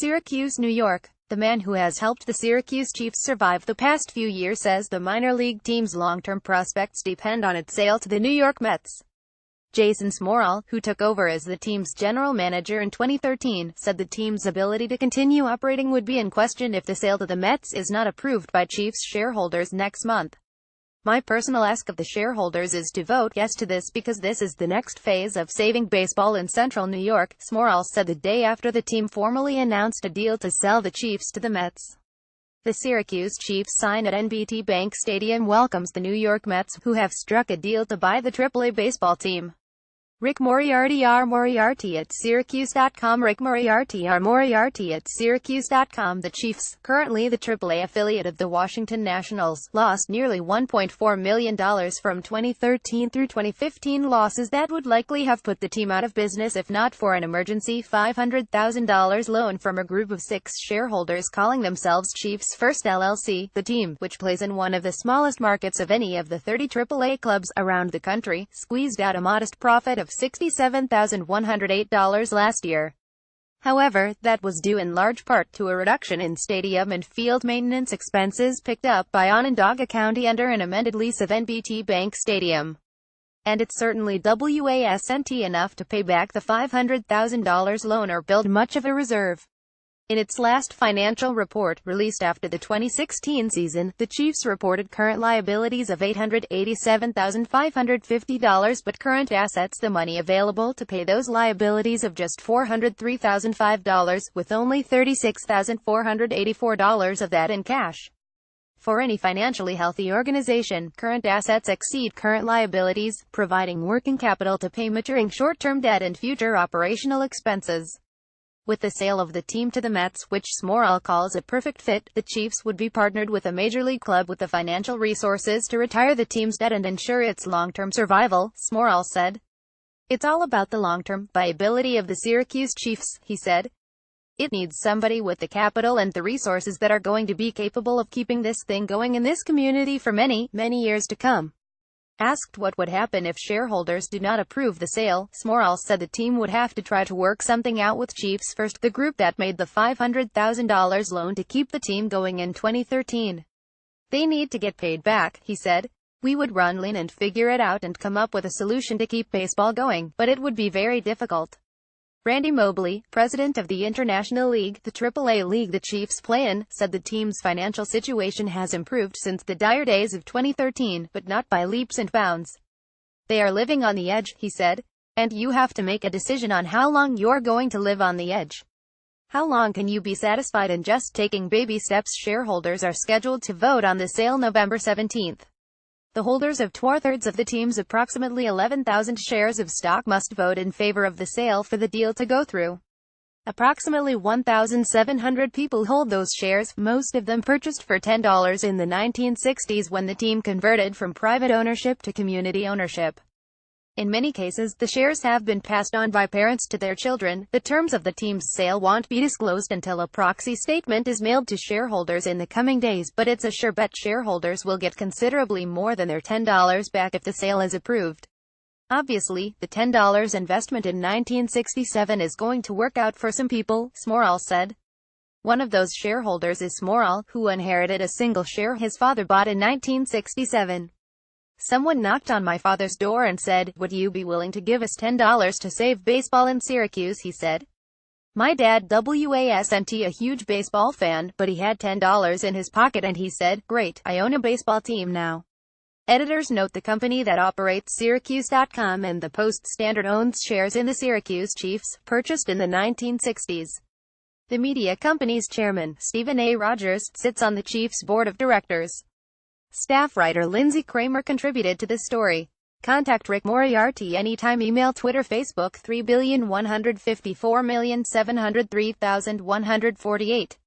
Syracuse, New York. The man who has helped the Syracuse Chiefs survive the past few years says the minor league team's long-term prospects depend on its sale to the New York Mets. Jason Smorol, who took over as the team's general manager in 2013, said the team's ability to continue operating would be in question if the sale to the Mets is not approved by Chiefs shareholders next month. My personal ask of the shareholders is to vote yes to this because this is the next phase of saving baseball in central New York, Smorol said the day after the team formally announced a deal to sell the Chiefs to the Mets. The Syracuse Chiefs sign at NBT Bank Stadium welcomes the New York Mets, who have struck a deal to buy the AAA baseball team. Rick Moriarty at Syracuse.com. Rick Moriarty at Syracuse.com. The Chiefs, currently the AAA affiliate of the Washington Nationals, lost nearly $1.4 million from 2013 through 2015 losses that would likely have put the team out of business if not for an emergency $500,000 loan from a group of 6 shareholders calling themselves Chiefs First LLC. The team, which plays in one of the smallest markets of any of the 30 AAA clubs around the country, squeezed out a modest profit of $67,108 last year. However, that was due in large part to a reduction in stadium and field maintenance expenses picked up by Onondaga County under an amended lease of NBT Bank Stadium. And it certainly wasn't enough to pay back the $500,000 loan or build much of a reserve. In its last financial report, released after the 2016 season, the Chiefs reported current liabilities of $887,550 but current assets, the money available to pay those liabilities, of just $403,005, with only $36,484 of that in cash. For any financially healthy organization, current assets exceed current liabilities, providing working capital to pay maturing short-term debt and future operational expenses. With the sale of the team to the Mets, which Smorol calls a perfect fit, the Chiefs would be partnered with a major league club with the financial resources to retire the team's debt and ensure its long-term survival, Smorol said. It's all about the long-term viability of the Syracuse Chiefs, he said. It needs somebody with the capital and the resources that are going to be capable of keeping this thing going in this community for many, many years to come. Asked what would happen if shareholders do not approve the sale, Smorol said the team would have to try to work something out with Chiefs First, the group that made the $500,000 loan to keep the team going in 2013. They need to get paid back, he said. We would run lean and figure it out and come up with a solution to keep baseball going, but it would be very difficult. Randy Mobley, president of the International League, the AAA league the Chiefs play in, said the team's financial situation has improved since the dire days of 2013, but not by leaps and bounds. They are living on the edge, he said. And you have to make a decision on how long you're going to live on the edge. How long can you be satisfied in just taking baby steps? Shareholders are scheduled to vote on the sale November 17th. The holders of 2/3 of the team's approximately 11,000 shares of stock must vote in favor of the sale for the deal to go through. Approximately 1,700 people hold those shares, most of them purchased for $10 in the 1960s when the team converted from private ownership to community ownership. In many cases, the shares have been passed on by parents to their children. The terms of the team's sale won't be disclosed until a proxy statement is mailed to shareholders in the coming days, but it's a sure bet shareholders will get considerably more than their $10 back if the sale is approved. Obviously, the $10 investment in 1967 is going to work out for some people, Smorol said. One of those shareholders is Smorol, who inherited a single share his father bought in 1967. Someone knocked on my father's door and said, "Would you be willing to give us $10 to save baseball in Syracuse?" he said. My dad wasn't a huge baseball fan, but he had $10 in his pocket and he said, "Great, I own a baseball team now." Editors note the company that operates Syracuse.com and the Post-Standard owns shares in the Syracuse Chiefs, purchased in the 1960s. The media company's chairman, Stephen A. Rogers, sits on the Chiefs' board of directors. Staff writer Lindsay Kramer contributed to this story. Contact Rick Moriarty anytime. Email, Twitter, Facebook. 3,154,703,148.